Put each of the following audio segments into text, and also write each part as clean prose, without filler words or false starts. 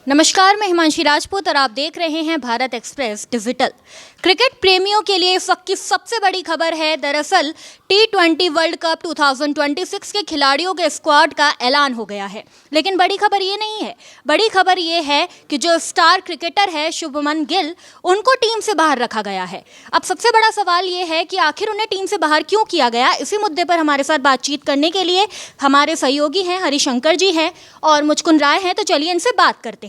नमस्कार, मैं हिमांशी राजपूत और आप देख रहे हैं भारत एक्सप्रेस डिजिटल। क्रिकेट प्रेमियों के लिए इस वक्त की सबसे बड़ी खबर है। दरअसल T20 वर्ल्ड कप 2026 के खिलाड़ियों के स्क्वाड का ऐलान हो गया है। लेकिन बड़ी खबर ये नहीं है, बड़ी खबर ये है कि जो स्टार क्रिकेटर है शुभमन गिल, उनको टीम से बाहर रखा गया है। अब सबसे बड़ा सवाल ये है कि आखिर उन्हें टीम से बाहर क्यों किया गया। इसी मुद्दे पर हमारे साथ बातचीत करने के लिए हमारे सहयोगी हैं, हरिशंकर जी हैं और मुचकुंद राय हैं। तो चलिए इनसे बात करते हैं।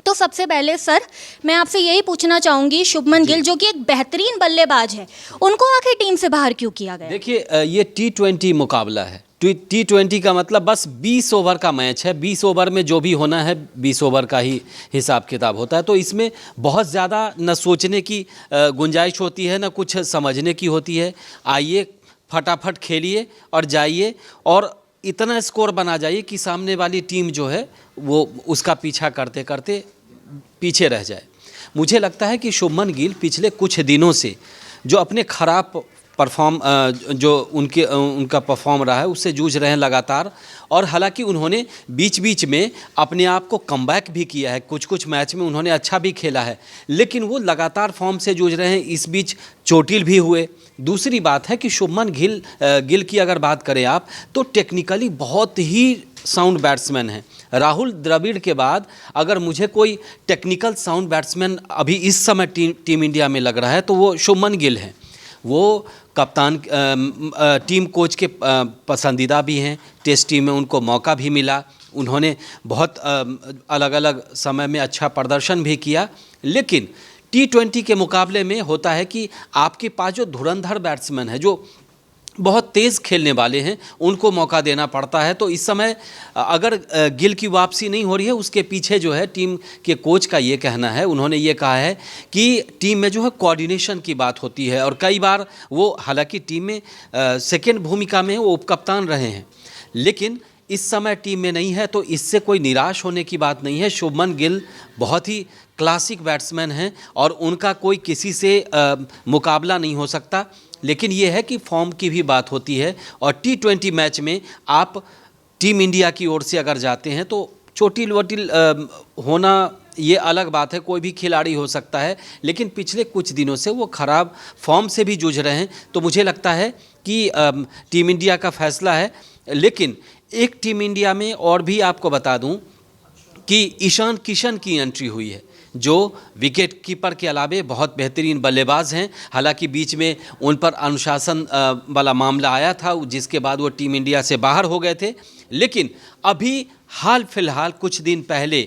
तो सबसे पहले सर, मैं आपसे यही पूछना चाहूंगी, शुभमन गिल जो कि एक बेहतरीन बल्लेबाज है, उनको आखिर टीम से बाहर क्यों किया गया? देखिए, ये T20 मुकाबला है। T20 का मतलब बस 20 ओवर का मैच है। 20 ओवर में जो भी होना है 20 ओवर का ही हिसाब किताब होता है। तो इसमें बहुत ज़्यादा न सोचने की गुंजाइश होती है, न कुछ समझने की होती है। आइए फटाफट खेलिए और जाइए और इतना स्कोर बना जाइए कि सामने वाली टीम जो है वो उसका पीछा करते करते पीछे रह जाए। मुझे लगता है कि शुभमन गिल पिछले कुछ दिनों से जो अपने ख़राब जो उनका परफॉर्म रहा है उससे जूझ रहे हैं लगातार। और हालांकि उन्होंने बीच बीच में अपने आप को कमबैक भी किया है, कुछ कुछ मैच में उन्होंने अच्छा भी खेला है, लेकिन वो लगातार फॉर्म से जूझ रहे हैं। इस बीच चोटिल भी हुए। दूसरी बात है कि शुभमन गिल की अगर बात करें आप, तो टेक्निकली बहुत ही साउंड बैट्समैन हैं। राहुल द्रविड़ के बाद अगर मुझे कोई टेक्निकल साउंड बैट्समैन अभी इस समय टीम इंडिया में लग रहा है तो वो शुभमन गिल हैं। वो कप्तान टीम कोच के पसंदीदा भी हैं। टेस्ट टीम में उनको मौका भी मिला, उन्होंने बहुत अलग अलग समय में अच्छा प्रदर्शन भी किया। लेकिन T20 के मुकाबले में होता है कि आपके पास जो धुरंधर बैट्समैन है, जो बहुत तेज़ खेलने वाले हैं, उनको मौका देना पड़ता है। तो इस समय अगर गिल की वापसी नहीं हो रही है, उसके पीछे जो है टीम के कोच का ये कहना है, उन्होंने ये कहा है कि टीम में जो है कोऑर्डिनेशन की बात होती है। और कई बार वो हालांकि टीम में सेकेंड भूमिका में वो उपकप्तान रहे हैं, लेकिन इस समय टीम में नहीं है, तो इससे कोई निराश होने की बात नहीं है। शुभमन गिल बहुत ही क्लासिक बैट्समैन हैं और उनका कोई किसी से मुकाबला नहीं हो सकता। लेकिन ये है कि फॉर्म की भी बात होती है और T20 मैच में आप टीम इंडिया की ओर से अगर जाते हैं तो चोटिल वोटिल होना ये अलग बात है, कोई भी खिलाड़ी हो सकता है। लेकिन पिछले कुछ दिनों से वो ख़राब फॉर्म से भी जूझ रहे हैं। तो मुझे लगता है कि टीम इंडिया का फैसला है। लेकिन एक टीम इंडिया में और भी आपको बता दूं कि ईशान किशन की एंट्री हुई है, जो विकेट कीपर के अलावे बहुत बेहतरीन बल्लेबाज हैं। हालांकि बीच में उन पर अनुशासन वाला मामला आया था, जिसके बाद वो टीम इंडिया से बाहर हो गए थे। लेकिन अभी हाल फिलहाल कुछ दिन पहले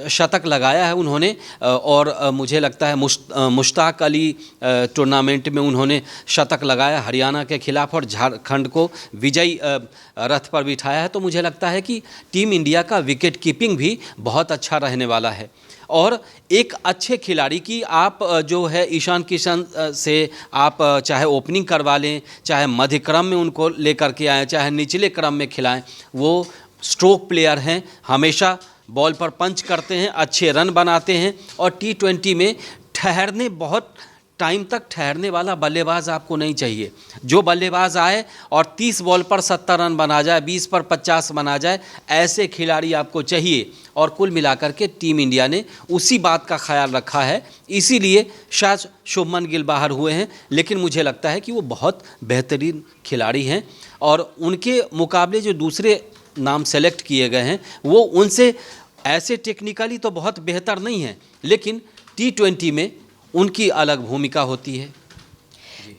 शतक लगाया है उन्होंने। और मुझे लगता है मुश्ताक अली टूर्नामेंट में उन्होंने शतक लगाया हरियाणा के खिलाफ और झारखंड को विजयी रथ पर बिठाया है। तो मुझे लगता है कि टीम इंडिया का विकेट कीपिंग भी बहुत अच्छा रहने वाला है। और एक अच्छे खिलाड़ी की आप जो है ईशान किशन से आप चाहे ओपनिंग करवा लें, चाहे मध्य क्रम में उनको लेकर के आएँ, चाहे निचले क्रम में खिलाएं, वो स्ट्रोक प्लेयर हैं, हमेशा बॉल पर पंच करते हैं, अच्छे रन बनाते हैं। और T20 में बहुत टाइम तक ठहरने वाला बल्लेबाज आपको नहीं चाहिए। जो बल्लेबाज आए और 30 बॉल पर 70 रन बना जाए, 20 पर 50 बना जाए, ऐसे खिलाड़ी आपको चाहिए। और कुल मिलाकर के टीम इंडिया ने उसी बात का ख्याल रखा है, इसीलिए शायद शुभमन गिल बाहर हुए हैं। लेकिन मुझे लगता है कि वो बहुत बेहतरीन खिलाड़ी हैं और उनके मुकाबले जो दूसरे नाम सेलेक्ट किए गए हैं वो उनसे ऐसे टेक्निकली तो बहुत बेहतर नहीं है, लेकिन T20 में उनकी अलग भूमिका होती है।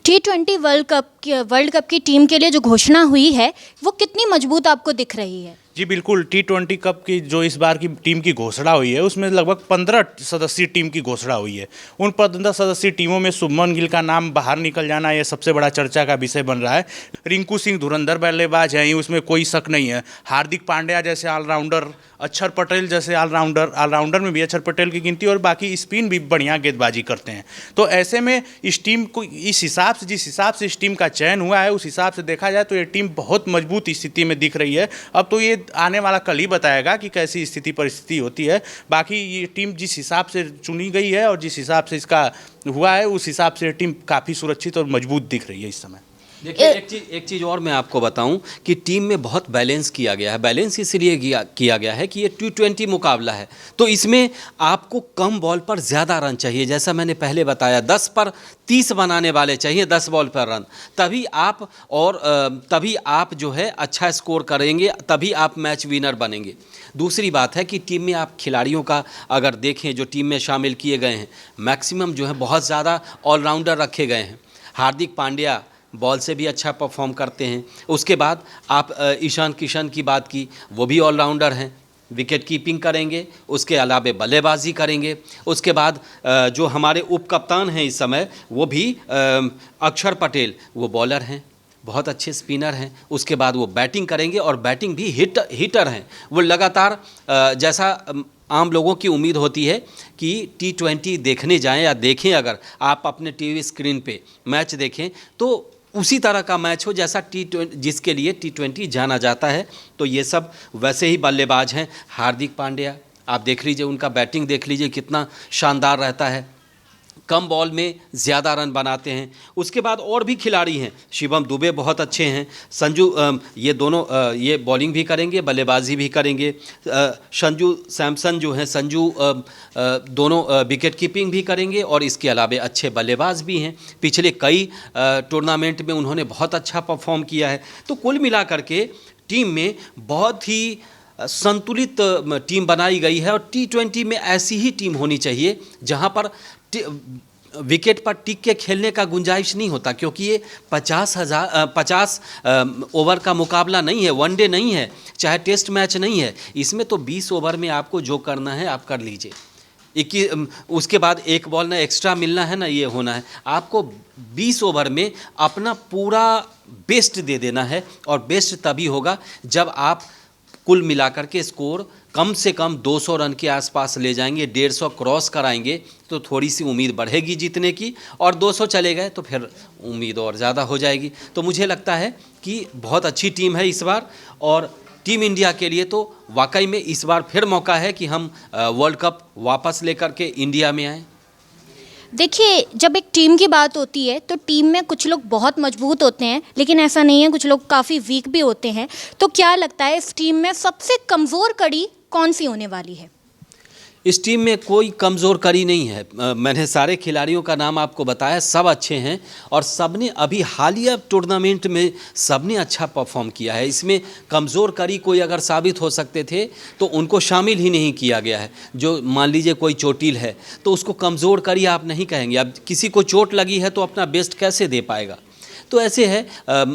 T20 वर्ल्ड कप की टीम के लिए जो घोषणा हुई है वो कितनी मजबूत आपको दिख रही है? जी बिल्कुल, T20 कप की जो इस बार की टीम की घोषणा हुई है उसमें लगभग 15 सदस्यीय टीम की घोषणा हुई है। उन 15 सदस्यीय टीमों में शुभमन गिल का नाम बाहर निकल जाना ये सबसे बड़ा चर्चा का विषय बन रहा है। रिंकू सिंह धुरंधर बल्लेबाज हैं, उसमें कोई शक नहीं है। हार्दिक पांड्या जैसे ऑलराउंडर, अक्षर पटेल जैसे ऑलराउंडर में भी अक्षर पटेल की गिनती, और बाकी स्पिन भी बढ़िया गेंदबाजी करते हैं। तो ऐसे में इस टीम को जिस हिसाब से इस टीम का चयन हुआ है, उस हिसाब से देखा जाए तो ये टीम बहुत मजबूत स्थिति में दिख रही है। अब तो ये आने वाला कल ही बताएगा कि कैसी स्थिति परिस्थिति होती है। बाकी ये टीम जिस हिसाब से चुनी गई है और जिस हिसाब से इसका हुआ है, उस हिसाब से टीम काफ़ी सुरक्षित और मजबूत दिख रही है इस समय। देखिए एक चीज़ और मैं आपको बताऊं कि टीम में बहुत बैलेंस किया गया है। बैलेंस इसलिए किया गया है कि ये T20 मुकाबला है, तो इसमें आपको कम बॉल पर ज़्यादा रन चाहिए। जैसा मैंने पहले बताया 10 पर 30 बनाने वाले चाहिए, 10 बॉल पर रन, तभी आप जो है अच्छा स्कोर करेंगे, तभी आप मैच विनर बनेंगे। दूसरी बात है कि टीम में आप खिलाड़ियों का अगर देखें जो टीम में शामिल किए गए हैं, मैक्सिमम जो है बहुत ज़्यादा ऑलराउंडर रखे गए हैं। हार्दिक पांड्या बॉल से भी अच्छा परफॉर्म करते हैं। उसके बाद आप ईशान किशन की बात की, वो भी ऑलराउंडर हैं, विकेट कीपिंग करेंगे, उसके अलावा बल्लेबाजी करेंगे। उसके बाद जो हमारे उप कप्तान हैं इस समय, वो भी अक्षर पटेल, वो बॉलर हैं, बहुत अच्छे स्पिनर हैं। उसके बाद वो बैटिंग करेंगे और बैटिंग भी हिटर हैं। वो लगातार जैसा आम लोगों की उम्मीद होती है कि T20 देखने जाएं या देखें, अगर आप अपने टीवी स्क्रीन पे मैच देखें तो उसी तरह का मैच हो जैसा T20 जिसके लिए T20 जाना जाता है। तो ये सब वैसे ही बल्लेबाज हैं। हार्दिक पांड्या आप देख लीजिए, उनका बैटिंग देख लीजिए कितना शानदार रहता है, कम बॉल में ज़्यादा रन बनाते हैं। उसके बाद और भी खिलाड़ी हैं, शिवम दुबे बहुत अच्छे हैं, संजू ये दोनों ये बॉलिंग भी करेंगे, बल्लेबाजी भी करेंगे। संजू सैमसन जो हैं, संजू दोनों विकेट कीपिंग भी करेंगे और इसके अलावा अच्छे बल्लेबाज भी हैं। पिछले कई टूर्नामेंट में उन्होंने बहुत अच्छा परफॉर्म किया है। तो कुल मिलाकर के टीम में बहुत ही संतुलित टीम बनाई गई है और T20 में ऐसी ही टीम होनी चाहिए जहां पर विकेट पर टिक के खेलने का गुंजाइश नहीं होता, क्योंकि ये 50 ओवर का मुकाबला नहीं है, वनडे नहीं है, चाहे टेस्ट मैच नहीं है। इसमें तो 20 ओवर में आपको जो करना है आप कर लीजिए। 21 उसके बाद एक बॉल ना एक्स्ट्रा मिलना है ना ये होना है। आपको 20 ओवर में अपना पूरा बेस्ट दे देना है और बेस्ट तभी होगा जब आप कुल मिलाकर के स्कोर कम से कम 200 रन के आसपास ले जाएंगे, 150 क्रॉस कराएंगे तो थोड़ी सी उम्मीद बढ़ेगी जीतने की, और 200 चले गए तो फिर उम्मीद और ज़्यादा हो जाएगी। तो मुझे लगता है कि बहुत अच्छी टीम है इस बार, और टीम इंडिया के लिए तो वाकई में इस बार फिर मौका है कि हम वर्ल्ड कप वापस लेकर के इंडिया में आएँ। देखिए, जब एक टीम की बात होती है तो टीम में कुछ लोग बहुत मजबूत होते हैं, लेकिन ऐसा नहीं है, कुछ लोग काफ़ी वीक भी होते हैं। तो क्या लगता है इस टीम में सबसे कमज़ोर कड़ी कौन सी होने वाली है? इस टीम में कोई कमज़ोर कड़ी नहीं है। मैंने सारे खिलाड़ियों का नाम आपको बताया, सब अच्छे हैं और सबने अभी हालिया टूर्नामेंट में सबने अच्छा परफॉर्म किया है। इसमें कमज़ोर कड़ी कोई अगर साबित हो सकते थे तो उनको शामिल ही नहीं किया गया है। जो मान लीजिए कोई चोटिल है तो उसको कमज़ोर कड़ी आप नहीं कहेंगे। अब किसी को चोट लगी है तो अपना बेस्ट कैसे दे पाएगा? तो ऐसे है।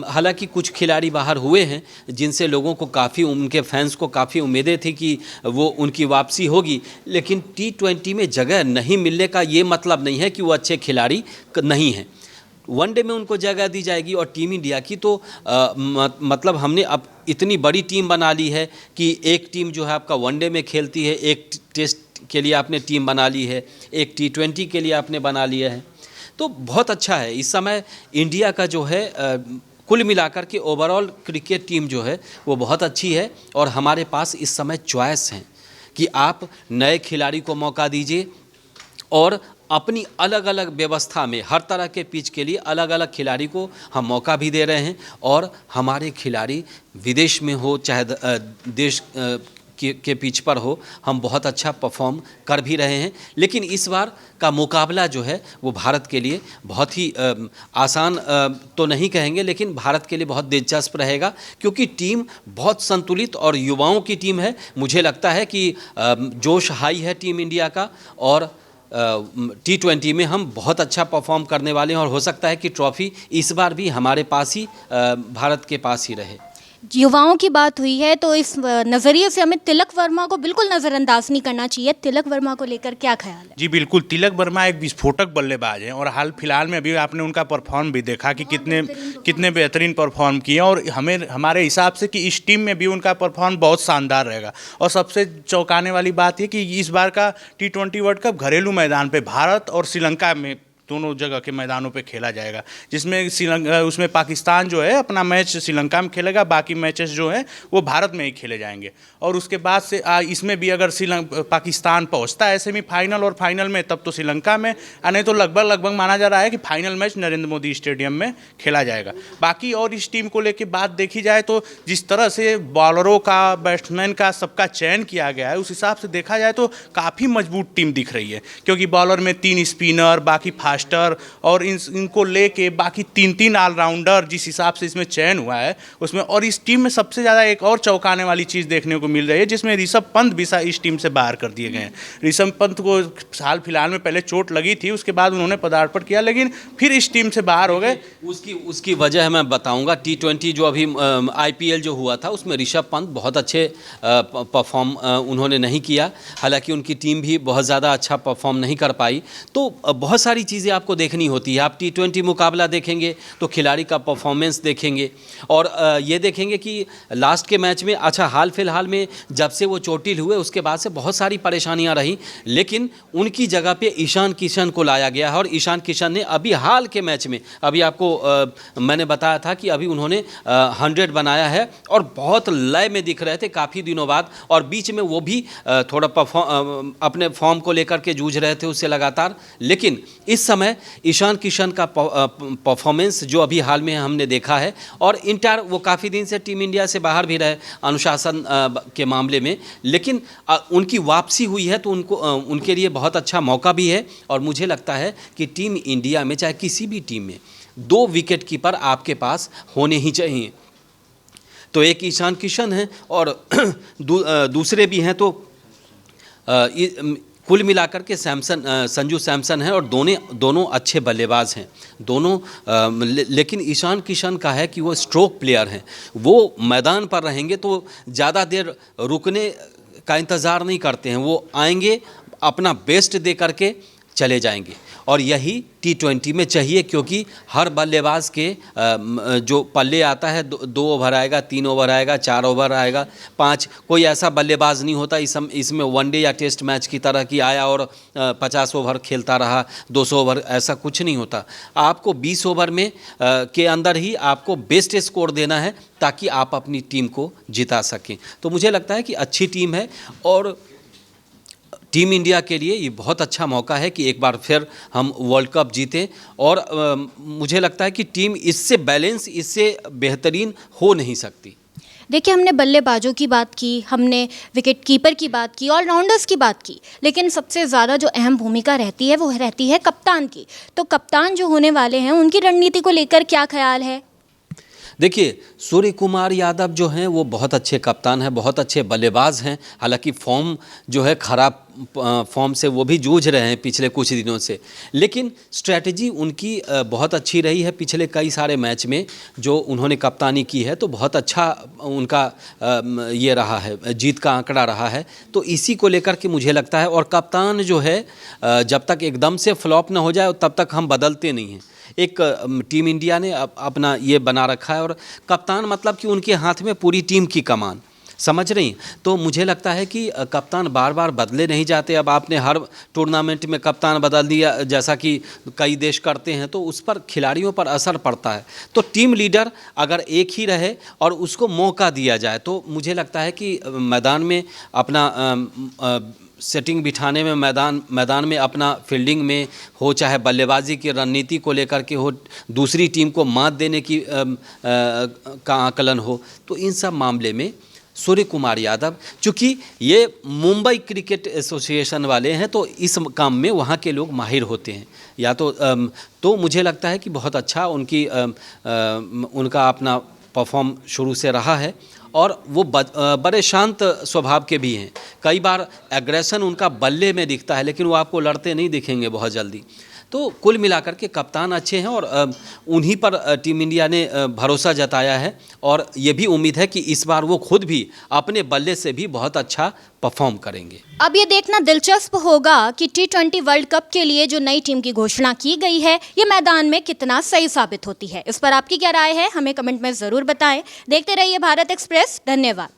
हालांकि कुछ खिलाड़ी बाहर हुए हैं जिनसे लोगों को काफ़ी, उनके फैंस को काफ़ी उम्मीदें थी कि वो उनकी वापसी होगी, लेकिन T20 में जगह नहीं मिलने का ये मतलब नहीं है कि वो अच्छे खिलाड़ी नहीं हैं। वनडे में उनको जगह दी जाएगी। और टीम इंडिया की तो मतलब हमने अब इतनी बड़ी टीम बना ली है कि एक टीम जो है आपका वनडे में खेलती है, एक टेस्ट के लिए आपने टीम बना ली है, एक T20 के लिए आपने बना लिया है। तो बहुत अच्छा है इस समय इंडिया का जो है कुल मिलाकर के ओवरऑल क्रिकेट टीम जो है वो बहुत अच्छी है। और हमारे पास इस समय चॉइस हैं कि आप नए खिलाड़ी को मौका दीजिए और अपनी अलग अलग व्यवस्था में हर तरह के पिच के लिए अलग अलग खिलाड़ी को हम मौका भी दे रहे हैं। और हमारे खिलाड़ी विदेश में हो चाहे देश के पिच पर हो, हम बहुत अच्छा परफॉर्म कर भी रहे हैं। लेकिन इस बार का मुकाबला जो है वो भारत के लिए बहुत ही आसान तो नहीं कहेंगे, लेकिन भारत के लिए बहुत दिलचस्प रहेगा, क्योंकि टीम बहुत संतुलित और युवाओं की टीम है। मुझे लगता है कि जोश हाई है टीम इंडिया का, और T20 में हम बहुत अच्छा परफॉर्म करने वाले हैं और हो सकता है कि ट्रॉफी इस बार भी हमारे पास ही, भारत के पास ही रहे। युवाओं की बात हुई है तो इस नज़रिए से हमें तिलक वर्मा को बिल्कुल नज़रअंदाज नहीं करना चाहिए। तिलक वर्मा को लेकर क्या ख्याल है? जी बिल्कुल, तिलक वर्मा एक विस्फोटक बल्लेबाज हैं और हाल फिलहाल में अभी आपने उनका परफॉर्म भी देखा कि कितने बेहतरीन परफॉर्म किए, और हमारे हिसाब से कि इस टीम में भी उनका परफॉर्म बहुत शानदार रहेगा। और सबसे चौंकाने वाली बात ये कि इस बार का T20 वर्ल्ड कप घरेलू मैदान पर भारत और श्रीलंका में दोनों जगह के मैदानों पे खेला जाएगा, जिसमें श्रीलंका उसमें पाकिस्तान जो है अपना मैच श्रीलंका में खेलेगा, बाकी मैचेस जो हैं वो भारत में ही खेले जाएंगे। और उसके बाद से इसमें भी अगर पाकिस्तान पहुंचता है सेमीफाइनल और फाइनल में, तब तो श्रीलंका में, नहीं तो लगभग माना जा रहा है कि final match Narendra Modi stadium में खेला जाएगा। बाकी और इस टीम को लेकर बात देखी जाए तो जिस तरह से बॉलरों का, बैट्समैन का सबका चयन किया गया है, उस हिसाब से देखा जाए तो काफ़ी मजबूत टीम दिख रही है, क्योंकि बॉलर में 3 स्पिनर, बाकी फास्टर और इनको लेके बाकी 3 ऑलराउंडर जिस हिसाब से इसमें चयन हुआ है उसमें। और इस टीम में सबसे ज़्यादा एक और चौंकाने वाली चीज़ देखने को मिल रही है, जिसमें ऋषभ पंत भी इस टीम से बाहर कर दिए गए हैं। ऋषभ पंत को हाल फिलहाल में पहले चोट लगी थी, उसके बाद उन्होंने पदार्पण किया, लेकिन फिर इस टीम से बाहर हो गए। उसकी वजह मैं बताऊंगा। T20 जो अभी IPL जो हुआ था उसमें ऋषभ पंत बहुत अच्छे परफॉर्म उन्होंने नहीं किया, हालांकि उनकी टीम भी बहुत ज़्यादा अच्छा परफॉर्म नहीं कर पाई। तो बहुत सारी चीज़ें आपको देखनी होती है। आप T20 मुकाबला देखेंगे तो खिलाड़ी का परफॉर्मेंस देखेंगे और ये देखेंगे कि लास्ट के मैच में, अच्छा हाल फिलहाल में जब से वो चोटिल हुए उसके बाद से बहुत सारी परेशानियां रही, लेकिन उनकी जगह पे ईशान किशन को लाया गया है। और ईशान किशन ने अभी हाल के मैच में, अभी आपको मैंने बताया था कि अभी उन्होंने 100 बनाया है और बहुत लय में दिख रहे थे काफ़ी दिनों बाद। और बीच में वो भी थोड़ा अपने फॉर्म को लेकर के जूझ रहे थे उससे लगातार, लेकिन इस समय ईशान किशन का परफॉर्मेंस जो अभी हाल में हमने देखा है, और इंटर वो काफ़ी दिन से टीम इंडिया से बाहर भी रहे अनुशासन के मामले में, लेकिन उनकी वापसी हुई है तो उनके लिए बहुत अच्छा मौका भी है। और मुझे लगता है कि टीम इंडिया में चाहे किसी भी टीम में 2 विकेट कीपर आपके पास होने ही चाहिए। तो एक ईशान किशन है और दूसरे भी हैं, तो कुल मिलाकर के संजू सैमसन है और दोनों अच्छे बल्लेबाज हैं दोनों। लेकिन ईशान किशन का है कि वो स्ट्रोक प्लेयर हैं, वो मैदान पर रहेंगे तो ज़्यादा देर रुकने का इंतज़ार नहीं करते हैं, वो आएंगे अपना बेस्ट दे करके चले जाएंगे। और यही T20 में चाहिए, क्योंकि हर बल्लेबाज के जो पल्ले आता है 2 ओवर आएगा, 3 ओवर आएगा, 4 ओवर आएगा, 5, कोई ऐसा बल्लेबाज नहीं होता इसमें वनडे या टेस्ट मैच की तरह की आया और 50 ओवर खेलता रहा, 200 ओवर, ऐसा कुछ नहीं होता। आपको 20 ओवर में के अंदर ही आपको बेस्ट स्कोर देना है ताकि आप अपनी टीम को जिता सकें। तो मुझे लगता है कि अच्छी टीम है और टीम इंडिया के लिए ये बहुत अच्छा मौका है कि एक बार फिर हम वर्ल्ड कप जीतें। और मुझे लगता है कि टीम इससे बैलेंस, इससे बेहतरीन हो नहीं सकती। देखिए, हमने बल्लेबाजों की बात की, हमने विकेट कीपर की बात की, ऑलराउंडर्स की बात की, लेकिन सबसे ज़्यादा जो अहम भूमिका रहती है वो रहती है कप्तान की। तो कप्तान जो होने वाले हैं उनकी रणनीति को लेकर क्या ख्याल है? देखिए, सूर्य कुमार यादव जो हैं वो बहुत अच्छे कप्तान हैं, बहुत अच्छे बल्लेबाज हैं। हालांकि फॉर्म जो है ख़राब फॉर्म से वो भी जूझ रहे हैं पिछले कुछ दिनों से, लेकिन स्ट्रैटेजी उनकी बहुत अच्छी रही है। पिछले कई सारे मैच में जो उन्होंने कप्तानी की है तो बहुत अच्छा उनका ये रहा है, जीत का आंकड़ा रहा है। तो इसी को लेकर के मुझे लगता है, और कप्तान जो है जब तक एकदम से फ्लॉप ना हो जाए तब तक हम बदलते नहीं हैं। एक टीम इंडिया ने अपना ये बना रखा है, और कप्तान मतलब कि उनके हाथ में पूरी टीम की कमान, समझ रही। तो मुझे लगता है कि कप्तान बार बार बदले नहीं जाते। अब आपने हर टूर्नामेंट में कप्तान बदल दिया जैसा कि कई देश करते हैं, तो उस पर खिलाड़ियों पर असर पड़ता है। तो टीम लीडर अगर एक ही रहे और उसको मौका दिया जाए तो मुझे लगता है कि मैदान में अपना सेटिंग बिठाने में, मैदान में अपना फील्डिंग में हो, चाहे बल्लेबाजी की रणनीति को लेकर के हो, दूसरी टीम को मात देने की का आकलन हो, तो इन सब मामले में सूर्य कुमार यादव, चूँकि ये मुंबई क्रिकेट एसोसिएशन वाले हैं तो इस काम में वहाँ के लोग माहिर होते हैं, या तो मुझे लगता है कि बहुत अच्छा उनका अपना परफॉर्म शुरू से रहा है। और वो बड़े शांत स्वभाव के भी हैं। कई बार एग्रेशन उनका बल्ले में दिखता है, लेकिन वो आपको लड़ते नहीं दिखेंगे बहुत जल्दी। तो कुल मिलाकर के कप्तान अच्छे हैं और उन्हीं पर टीम इंडिया ने भरोसा जताया है, और ये भी उम्मीद है कि इस बार वो खुद भी अपने बल्ले से भी बहुत अच्छा परफॉर्म करेंगे। अब ये देखना दिलचस्प होगा कि T20 वर्ल्ड कप के लिए जो नई टीम की घोषणा की गई है ये मैदान में कितना सही साबित होती है। इस पर आपकी क्या राय है, हमें कमेंट में ज़रूर बताएं। देखते रहिए भारत एक्सप्रेस। धन्यवाद।